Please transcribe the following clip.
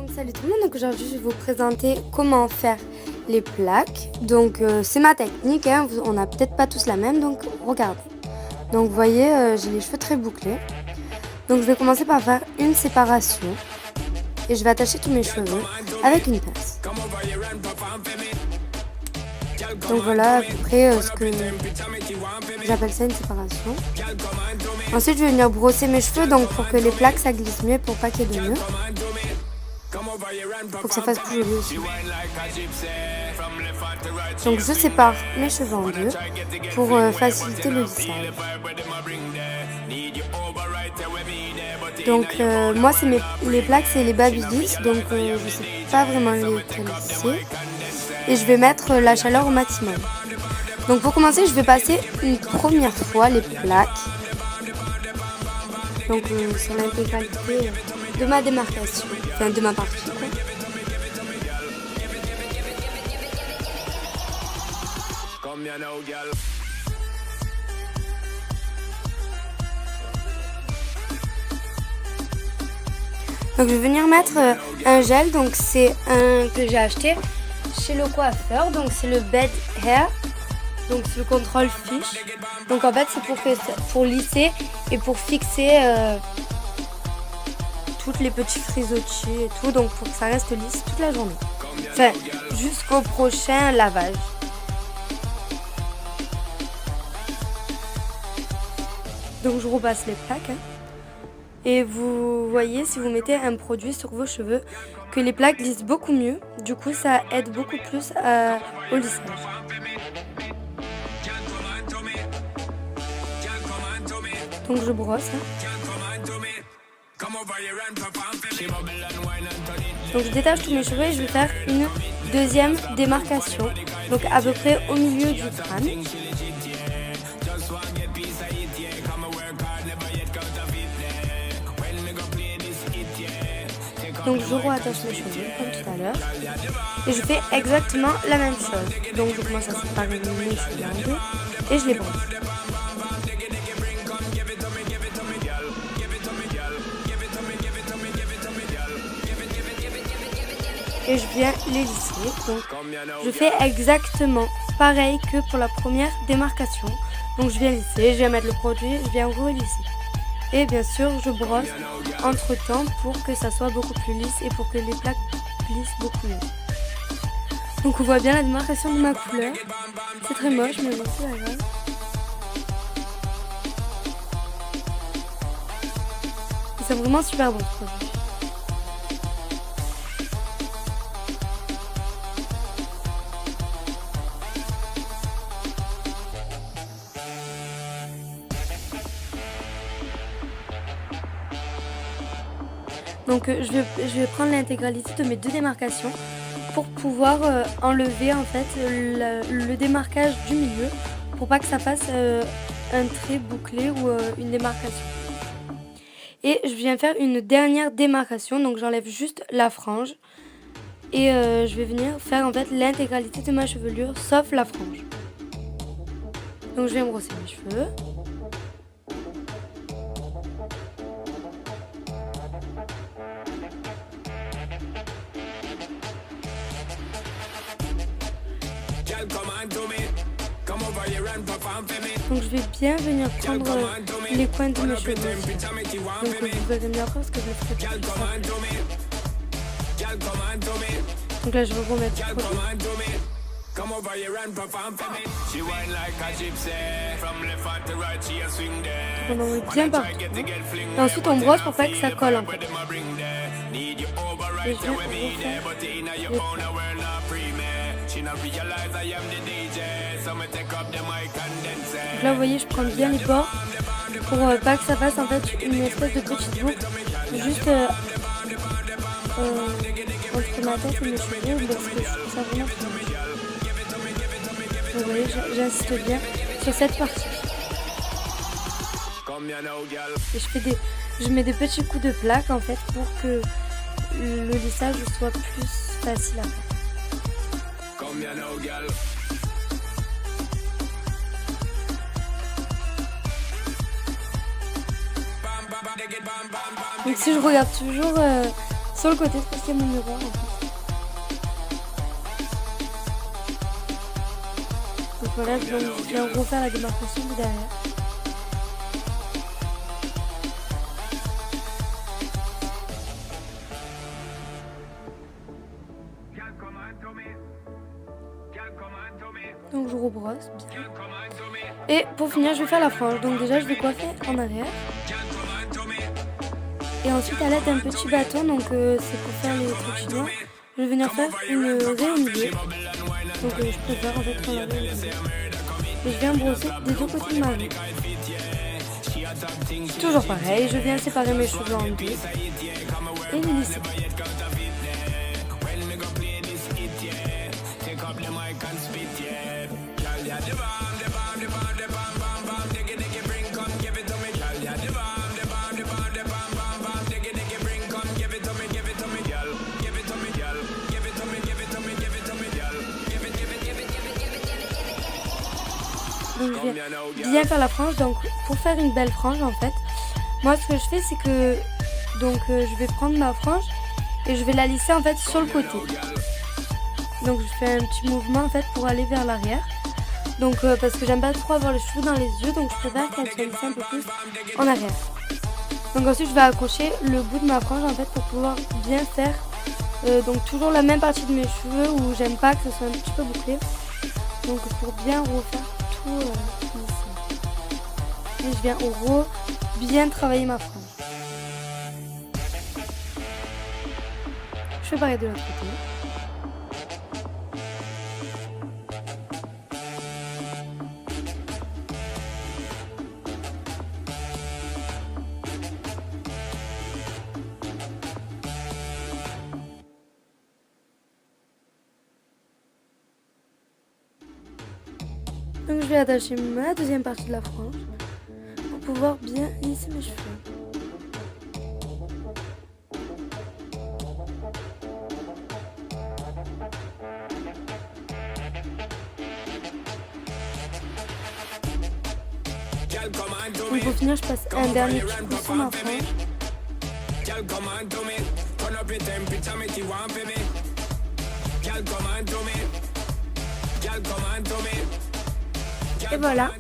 Donc salut tout le monde, donc aujourd'hui je vais vous présenter comment faire les plaques. Donc c'est ma technique, hein. On n'a peut-être pas tous la même, donc regardez. Donc vous voyez, j'ai les cheveux très bouclés. Donc je vais commencer par faire une séparation. Et je vais attacher tous mes cheveux avec une pince. Donc voilà à peu près ce que j'appelle ça une séparation. Ensuite je vais venir brosser mes cheveux donc pour que les plaques ça glisse mieux, pour pas qu'il y ait de nœuds. Faut que ça fasse plus joli aussi. Donc je sépare mes cheveux en deux pour faciliter le lissage. Donc moi c'est les plaques c'est les Babyliss, donc je sais pas vraiment les lisser. Et je vais mettre la chaleur au maximum. Donc pour commencer je vais passer une première fois les plaques. Donc sur l'intégralité de ma démarcation, enfin de ma partie quoi. Donc je vais venir mettre un gel, donc c'est un que j'ai acheté chez le coiffeur, donc c'est le Bed Hair, donc c'est le contrôle fiche. Donc en fait c'est pour lisser et pour fixer toutes les petits frisottis et tout, donc pour que ça reste lisse toute la journée. Enfin jusqu'au prochain lavage. Donc je repasse les plaques. Et vous voyez, si vous mettez un produit sur vos cheveux, que les plaques lissent beaucoup mieux. Du coup, ça aide beaucoup plus au lissage. Donc je brosse. Donc je détache tous mes cheveux et je vais faire une deuxième démarcation. Donc à peu près au milieu du crâne. Donc je reattache mes cheveux comme tout à l'heure. Et je fais exactement la même chose. Donc je commence à séparer mes cheveux en deux et je les brosse. Et je viens les lisser. Donc je fais exactement pareil que pour la première démarcation. Donc je viens lisser, je viens mettre le produit, je viens relisser. Et bien sûr, je brosse entre temps pour que ça soit beaucoup plus lisse et pour que les plaques glissent beaucoup mieux. Donc on voit bien la démarcation de ma couleur. C'est très moche, mais bon, c'est pas grave. Et c'est vraiment super bon ce produit. Donc je vais prendre l'intégralité de mes deux démarcations pour pouvoir enlever en fait le démarquage du milieu pour pas que ça fasse un trait bouclé ou une démarcation. Et je viens faire une dernière démarcation, donc j'enlève juste la frange et je vais venir faire en fait l'intégralité de ma chevelure sauf la frange. Donc je vais me brosser mes cheveux. Donc je vais bien venir prendre les coins de mes cheveux. Donc vous allez bien voir parce que je le fais plus ça. Donc là je vais remettre le produit. On en met bien partout. Et ensuite on brosse pour pas que ça colle en fait. Et je viens refaire les points. Donc là vous voyez je prends bien les bords pour pas que ça fasse en fait une espèce de petite boucle juste entre ma tête et mes cheveux parce que je trouve ça vraiment cool. Vous voyez j'insiste bien sur cette partie. Et je mets des petits coups de plaque en fait pour que le lissage soit plus facile à faire. Donc si je regarde toujours sur le côté, parce qu'il y a mon miroir en fait. Donc voilà, donc, je viens refaire la démarcation de derrière. Donc je rebrosse bien. Et pour finir, je vais faire la frange. Donc déjà, je vais coiffer en arrière. Et ensuite, à l'aide d'un petit bâton, donc c'est pour faire les trucs chinois, je vais venir faire une raie au milieu. Donc je préfère en fait prendre la raie au milieu. Et je viens brosser des deux côtés de ma raie. Toujours pareil, je viens séparer mes cheveux en deux et les lisser. Donc je viens faire la frange. Donc pour faire une belle frange en fait, moi ce que je fais c'est que je vais prendre ma frange et je vais la lisser en fait sur le côté. Donc je fais un petit mouvement en fait pour aller vers l'arrière. Donc parce que j'aime pas trop avoir les cheveux dans les yeux, donc je préfère qu'elle soit lissée un peu plus en arrière. Donc ensuite je vais accrocher le bout de ma frange en fait pour pouvoir bien faire donc toujours la même partie de mes cheveux où j'aime pas que ce soit un petit peu bouclé. Donc pour bien refaire tout ici. Et je viens bien travailler ma frange. Je fais pareil de l'autre côté. Donc je vais attacher ma deuxième partie de la frange pour pouvoir bien lisser mes cheveux. Donc pour finir, je passe un dernier petit coup sur ma frange. Et voilà,